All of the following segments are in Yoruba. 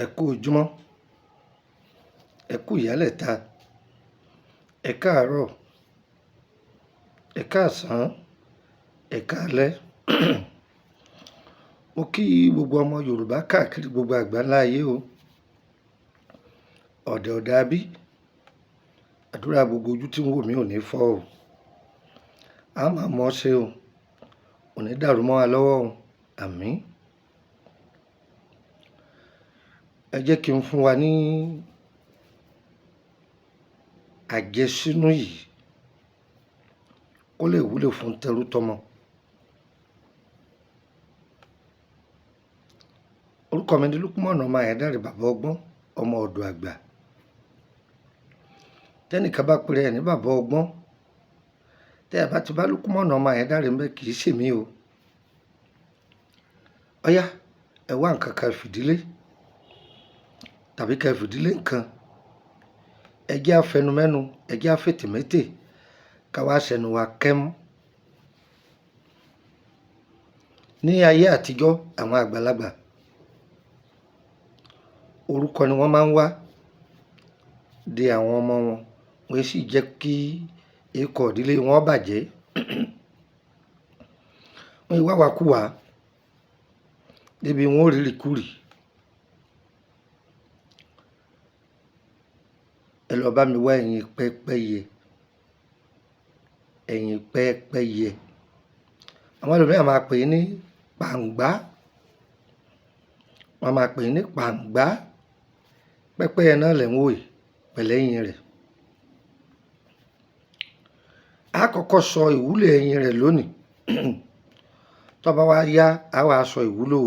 Ẹ kú ojúmọ́, ẹ kú ìyálẹ̀ta, ẹ káàárọ̀, ẹ káàsán, ẹ káalẹ́. Mo kí gbogbo ọmọ Yorùbá káàkiri gbogbo àgbáńlá ayé o. Ọ̀dẹ̀ ọ̀dà bí, àdúrà gbogbo ojú tí ń wò mí ò ní fọ́ o. A máa mọ̀ ọ́ ṣe o, ò ní dàrú mọ́ wa lọ́wọ́ o. Àmín. Ẹ jẹ́ kí n fún wa ní àjẹsínú yìí kó lè wúlò fún tẹrú tọmọ. Orúkọ mi ni Lukman ọmọ Ayédáre bàbá ọgbọ́n, ọmọ ọ̀dọ̀ àgbà. Tẹ́nìkan bá pèrè ẹ̀ ní bàbá ọgbọ́n, tẹ́ ẹ bá ti bá Lukman ọmọ Ayédáre ńbẹ kì í ṣèmí o. Ọ̀yá, ẹ wá nǹkan kan fìdílé tàbí ká fìdílé nǹkan. Ẹ jẹ́ afẹnumẹ́nu, ẹ jẹ́ afètèmétè, ká wá sẹnu wa kẹ́mú. Ní ayé àtijọ́, àwọn àgbàlagbà orúkọ ni wọ́n máa ń wá de àwọn ọmọ wọn, wọ́n sì jẹ́ kí ikọ̀ ìdílé wọn bàjẹ́. Wọ́n ìwà wa kú wá débi wọn ò rírì kúrì. Ẹ lọ bá mi wá ẹ̀yìn pẹ́pẹ́yẹ, ẹ̀yìn pẹ́pẹ́yẹ. Àwọn ẹlòmíràn máa pè é ní pàǹgbá, wọ́n máa pè é ní pàǹgbá. Pẹ́pẹ́yẹ náà lẹ̀ ń wò yìí pẹ̀lú ẹ̀yìn rẹ̀. A kọ́kọ́ sọ ìwúlò ẹ̀yìn rẹ̀ lónìí. Tó bá wá yá, a wá sọ ìwúlò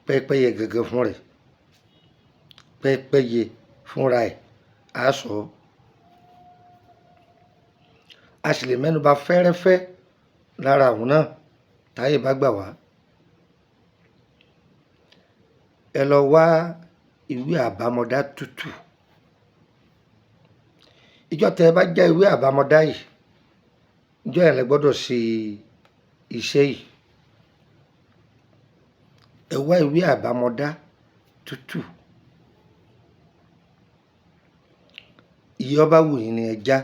pẹ́pẹ́yẹ gẹ́gẹ́ fún rẹ̀. Pẹ́pẹ́yẹ fúnra ẹ̀ a sọ. A sì lè mẹ́nuba fẹ́rẹ́fẹ́ lára àwọn náà táyé bá gbà wá. Ẹ lọ wá ìwé àbámọ̀dá tútù. Ìjọ́ tẹ́ ẹ bá já ìwé àbámọ̀dá yìí, ìjọ́ yẹn lẹ gbọ́dọ̀ ṣe iṣẹ́ yìí. Ẹ wá ìwé àbámọ̀dá tútù. Iye ọba wù yín ni ẹ já.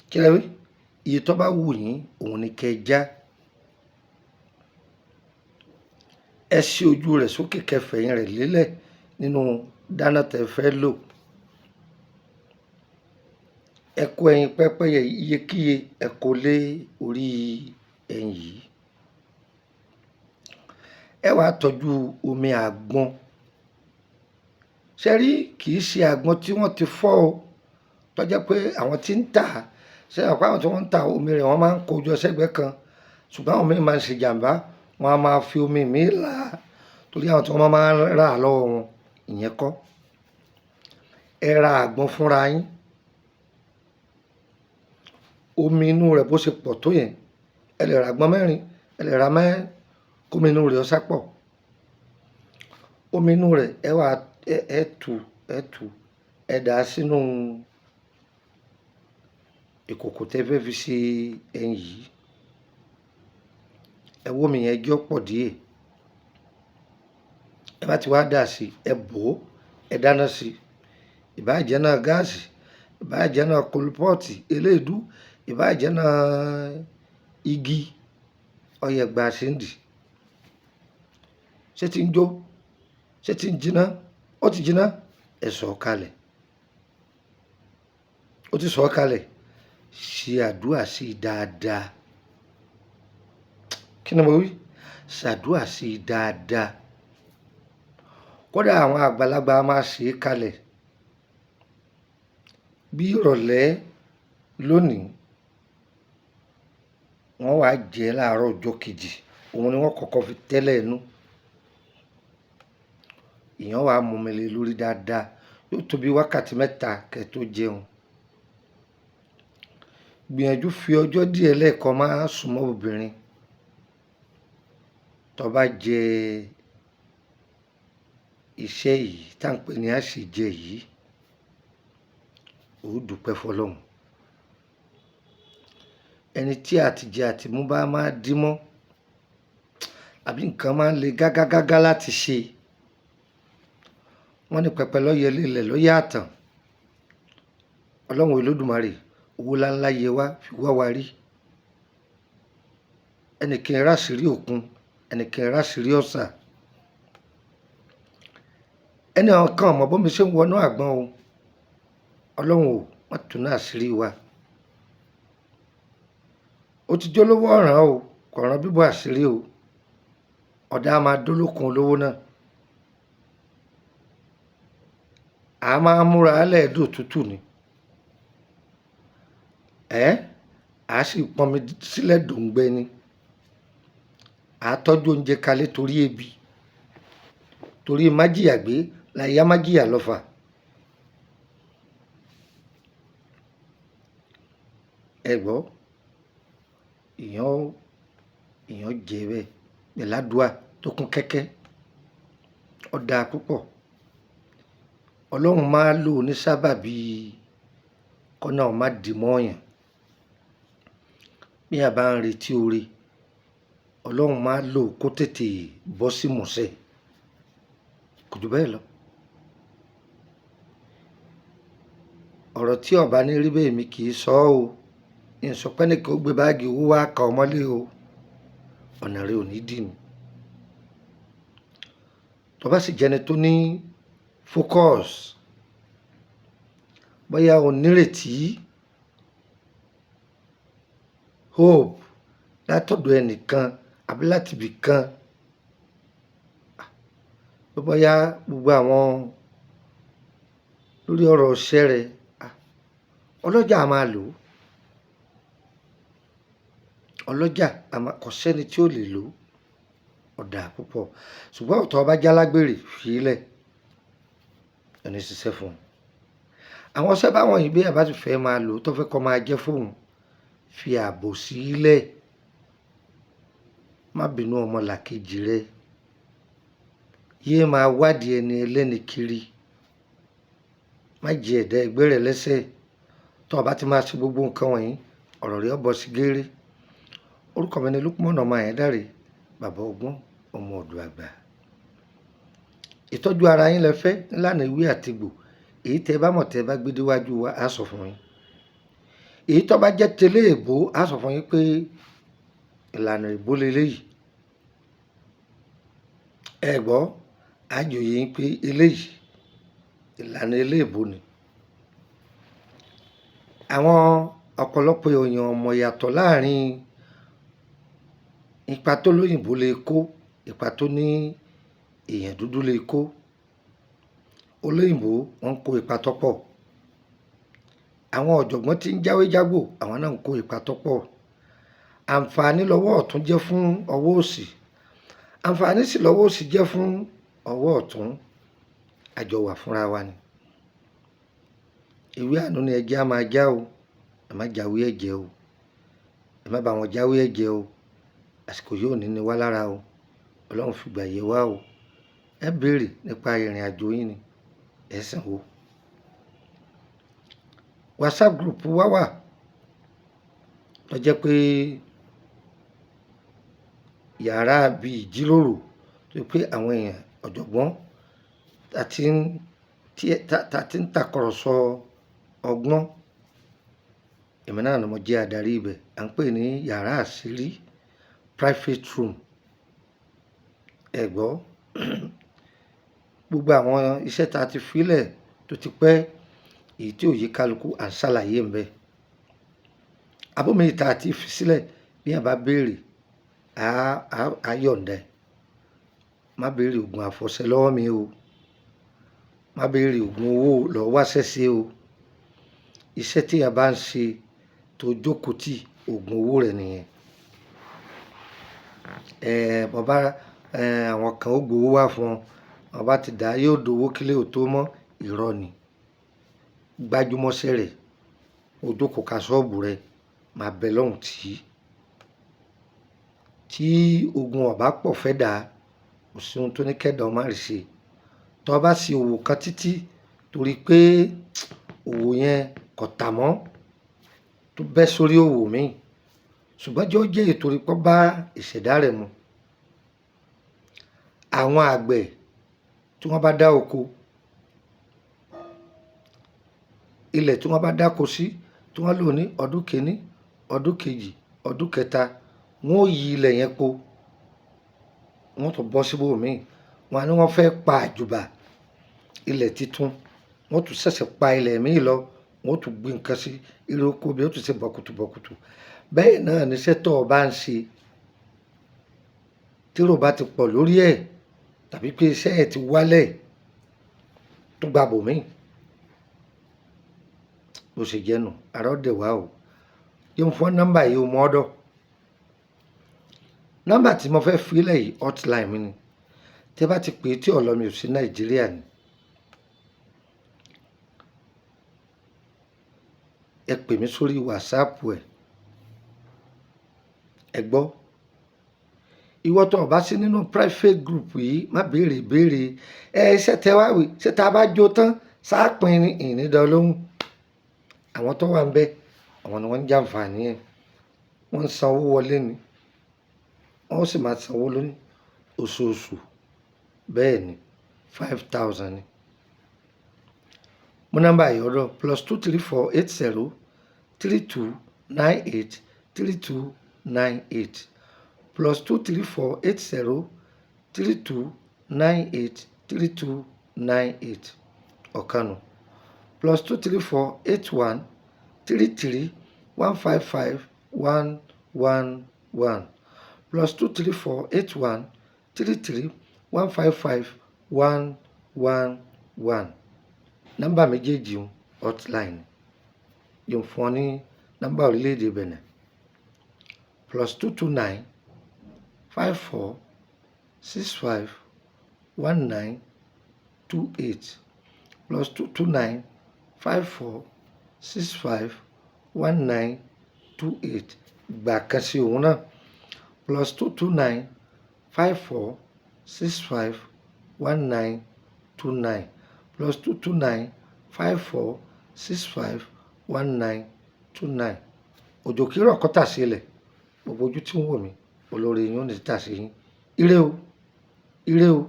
Kí lẹ wí? Iye tó bá wù yín òun ni kẹ́ ẹ já. Ẹ ṣí ojú rẹ̀ sókè kẹfẹ̀yìn rẹ̀ lélẹ̀ nínú dáná tẹ́ fẹ́ lò. Ẹ kó ẹyin pẹ́pẹ́yẹ iyekíye ẹ kó lé orí ẹyin yìí. Ẹ wá tọ́jú omi àgbọn. Ṣé rí, kì í ṣe àgbọn tí wọ́n ti fọ́ o, tó jẹ́ pé àwọn tí ń tà, ṣé àwọn tí wọ́n ń ta omi rẹ̀ wọ́n máa ń kó jọ sẹ́gbẹ̀ẹ́ kan, ṣùgbọ́n àwọn míì máa ń ṣe jàǹbá, wọ́n á máa fi omi míì là á torí àwọn tí wọ́n máa ń rà á lọ́wọ́ wọn. Ìyẹn kọ́. Ẹ ra àgbọn fúnra yín. Omi inú rẹ̀ bó ṣe pọ̀ tó yẹn, ẹ lè ra àgbọn mẹ́rin, ẹ lè ra mẹ́rin, kómi inú rẹ̀ ó sápọ̀. Omi inú rẹ̀ ẹ wá ẹ tú ẹ dà á sínú ìkòkò tẹ́ fẹ́ fi ṣe ẹyin yìí. Ẹ wó omi yẹn jọ́ pọ̀ díẹ̀. Ẹ bá ti wá dà sí, ẹ bò ó, ẹ dáná sí. Ìbáà jẹ́ náà gáàsì, ìbáà jẹ́ náà kolpọ́ọ̀tì eléèdú, ìbáà jẹ́ náà igi, ọyẹ gba síndì. Ṣé ti ń jó? Ṣé ti ń jiná? Ó ti jiná? Ẹ sọ̀ ọ́ kalẹ̀. Ó ti sọ̀ ọ́ kalẹ̀. Ṣe àdúrà sí i dáadáa. Kí ni mo wí? Ṣàdúrà sí i dáadáa. Kódà àwọn àgbàlagbà máa ṣe é kalẹ̀. Bí ìrọ̀lẹ́ lónìí, wọ́n wá jẹ láàárọ̀ ọjọ́ kejì. Òun ni wọ́n kọ́kọ́ fi tẹ́lẹ̀ inú. Ìyẹn wá mú mi lé lórí dáadáa. Yóò tó bí wákàtí mẹ́ta kẹ́ tó jẹun. Gbìyànjú fi ọjọ́ díẹ̀ lẹ́ẹ̀kan máa súnmọ́ obìnrin. Tó bá jẹ iṣẹ́ yìí tá à ń pè ní àṣejẹ yìí, ó dúpẹ́ fọlọ́run. Ẹni tí àtijẹ àtimú bá máa dí mọ́ àbí nǹkan máa ń le gágágágá láti ṣe. Wọ́n ní pẹpẹ lọ́yẹ lélẹ̀ lọ́yẹ àtàn. Ọlọ́run Olódùmarè owó ńláńlá yẹ wá fi wá wa rí. ẹnìkan ẹ ráṣìírí òkun, ẹnìkan ẹ ráṣìírí ọ̀sà. ẹni àwọn kan ọmọ bómi ṣe ń wọnú àgbọn o. Ọlọ́run ò wọ́n tún náà àṣírí wa. ó ti jólówó ọ̀ràn o, kò ràn bíbọ̀ àṣírí o. ọ̀dà á máa dólókun olówó náà. a máa múra lẹ́ẹ̀dùn òtútù ni. a sì pọnmi sílẹ̀ dòǹgbẹ ni. a tọ́jú oúnjẹ kalẹ̀ torí ebi, torí májìyà gbé láyé májìyà lọ́fà. ẹ gbọ́ èèyàn jẹ bẹ́ẹ̀ pẹ̀ládùá tó kún kẹ́kẹ́. ó dáa púpọ̀. Ọlọ́run máa lò ní sábàbí kọ́nà má dì mọ́ọ̀yàn. bí a bá ń retí oore, Ọlọ́run máa lò kó tètè bọ́ sí mọ̀ọ́sẹ̀. kò jù bẹ́ẹ̀ lọ. ọ̀rọ̀ tí ọba ní rí bẹ́ẹ̀ mi kì í sọ ọ́ o. ìsọpẹ́ nìkan ó gbé báàgì owó wá ka ọmọlé o. ọ̀nà rẹ̀ ò ní dì ní. tó bá sì jẹni tó ní focus, bóyá o nírètí, hope látọ̀dọ̀ ẹnìkan àbí láti ibì kan, bóyá gbogbo àwọn lórí ọ̀rọ̀ iṣẹ́ rẹ̀, ọlọ́jà a máa lò ó. ọlọ́jà kò sẹ́ni tí ó lè lò ó. ọ̀dà púpọ̀. ṣùgbọ́n ọ̀tọ̀ ọba jálágbèrè fìlẹ̀ ẹni ṣiṣẹ́ fún un. àwọn ọṣẹ́ báwọn yìí bí ẹ bá ti fẹ́ máa lò ó tó fẹ́ kọ́ máa jẹ́ fóun, fi ààbò sílẹ̀. má bínú ọmọlàkejì rẹ. yéé máa wádìí ẹni ẹlẹ́ni kiri. má jẹ ẹ̀dá ẹgbẹ́ rẹ lẹ́sẹ̀. tó o bá ti máa ṣe gbogbo nǹkan wọ̀nyí, ọ̀rọ̀ rẹ ó bọ́ sí géré. orúkọ mi ni Lukman ọmọ Ayédáre, bàbá ọgbọ́n, ọmọ ọ̀dọ̀ àgbà. ìtọ́jú ara yín lẹ fẹ́ nílànà ewé àtegbò. èyí tẹ́ bá mọ̀ tẹ́ bá gbé déwájú wa á sọ fún yín. èyí tó bá jẹ́ tẹ́lẹ̀ èbó á sọ fún yín pé ìlànà èbó leléyìí. ẹ gbọ́ àjòyè yín pé eléyìí ìlànà eléèbó ni. àwọn ọ̀pọ̀lọpọ̀ èèyàn ọmọ yàtọ̀ láàrin ipa tó lóyìnbó lè kó, ipa tó ní èèyàn dúdú lè kó. olóyìnbó wọ́n ń kó ipa tó pọ̀. àwọn ọ̀jọ̀gbọ́n tí ń jáwé jágbò àwọn náà ń kó ipa tó pọ̀. àǹfààní lọ́wọ́ ọ̀tún jẹ́ fún ọwọ́ òsì, àǹfààní sì lọ́wọ́ òsì jẹ́ fún ọwọ́ ọ̀tún. àjọ wà fúnra wa ni. ìwé àánú ni ẹjẹ́ á máa já o. ẹ má jáwé ẹ̀jẹ̀ o. ẹ má bá wọn jáwé ẹ̀jẹ̀ o. àsìkò yóò ní ní wá lára o. Ọlọ́run fìgbà yẹ wá o. ẹ béèrè nípa ìrìn àjò yín ni ẹ sanwó. WhatsApp group wa wà tó jẹ́ pé yàrá bíi ìjíròrò tó pé àwọn èèyàn ọ̀jọ̀gbọ́n ta ti ń tàkọ̀rọ̀sọ ọgbọ́n. èmi náà ni mo jẹ́ adarí ibẹ̀. à ń pè ní yàrá àṣírí, private room. ẹ gbọ́ gbogbo àwọn iṣẹ́ ta ti filẹ̀ tó ti pẹ́, èyí tí ò yí kálukú à ń ṣàlàyé ń bẹ. abómi ìta àti fi sílẹ̀ bí ẹ bá béèrè á yọ̀ǹda ẹ̀. má béèrè oògùn àfọ̀ṣẹ lọ́wọ́ mi o. má béèrè oògùn owó lọ́wọ́ wáṣẹ́ sí o. iṣẹ́ tí a bá ń ṣe tó jókòó tì, oògùn owó rẹ̀ nìyẹn. bàbá àwọn kan ó gbowó wá fún ọ, bàbá ti dá yóò dowó kílé ò tó mọ́. irọ́ ni. gbájúmọ́ṣẹ́ rẹ̀, ojú kò ka ṣọ́ọ̀bù rẹ̀, máa bẹ lọ́hùn tí ogun ọ̀bá pọ̀ fẹ́ dà á. kò sí ohun tó ní kẹ́dà ọ má rí ṣe. tó bá ṣe òwò kan títí torí pé òwò yẹn kò tà mọ́, tó bẹ́ sórí òwò míì, ṣùgbọ́n jẹ́ ó jẹ́ ìtorí pọ́ bá ìṣẹ̀dá rẹ̀ mu. àwọn àgbẹ̀ tí wọ́n bá dá oko, ilẹ̀ tí wọ́n bá dáko sí, tí wọ́n lò ní ọdún kìíní, ọdún kejì, ọdún kẹta, wọ́n ó yí ilẹ̀ yẹn po, wọ́n tún bọ́ síbòmíì, wọ́n á ní wọ́n fẹ́ pa àjùbà ilẹ̀ titun, wọ́n tún ṣẹ̀ṣẹ̀ pa ilẹ̀ míì lọ, wọ́n tún gbé nǹkan sí, irú oko bí ó tún ṣe bọ̀kùtù. Bẹ́ẹ̀ náà ni iṣẹ́ tó o bá ń ṣe, tírò bá ti pọ̀ lórí ẹ̀ tàbí pé iṣẹ́ ẹ̀ ti wálẹ̀, tó gba bòmíì. Bó ṣe jẹ́ nù, ara ó dẹ̀ wá o. Yóò fún nọ́mbà yìí o mọ́ ọ́dọ̀. Nọ́mbà tí mo fẹ́ fi lẹ̀ yìí hotline mi ni. Tẹ́ bá ti pè é tí ọ̀lọ́ mi ò sí Nàìjíríà ni, ẹ pè mí sórí WhatsApp ẹ̀. Ẹ gbọ́, ìwọ tó o bá sí nínú private group yìí, má béèrè ìbéèrè ṣé tẹ wá wí, ṣé tá a bá jó tán sáàpin ní ìnídàá lóhùn. Àwọn tó wà ń bẹ, àwọn ni wọ́n ń jàǹfààní ẹ̀, wọ́n ń sanwó wọlé ni, wọ́n sì máa sanwó lóní oṣooṣù. Bẹ́ẹ̀ ni 5,000 ni. Mo nọ́mbà yìí ọ̀dọ̀ +23480 3298 3298 +23480 3298 3298 ọ̀kanù +23481 33 155 111 +23481 33 155 111. Nọ́mbà méjèèjì hotline yóò fún ọ ní nọ́mbà orílẹ̀-èdè Benin +229 54 65 19 28 +229 54 65 19 28. Gbà kan sí òun náà +229 54 65 19 29 +229 54 65 19 29. Òjò kí rọ̀ kọ́tà sí ilẹ̀, gbogbo ojú tí ń wò mí, olórí yín ò ní tà sí yín. Ire o, ire o,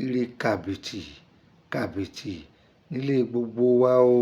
ire kàbìtì kàbìtì nílé gbogbo wa o.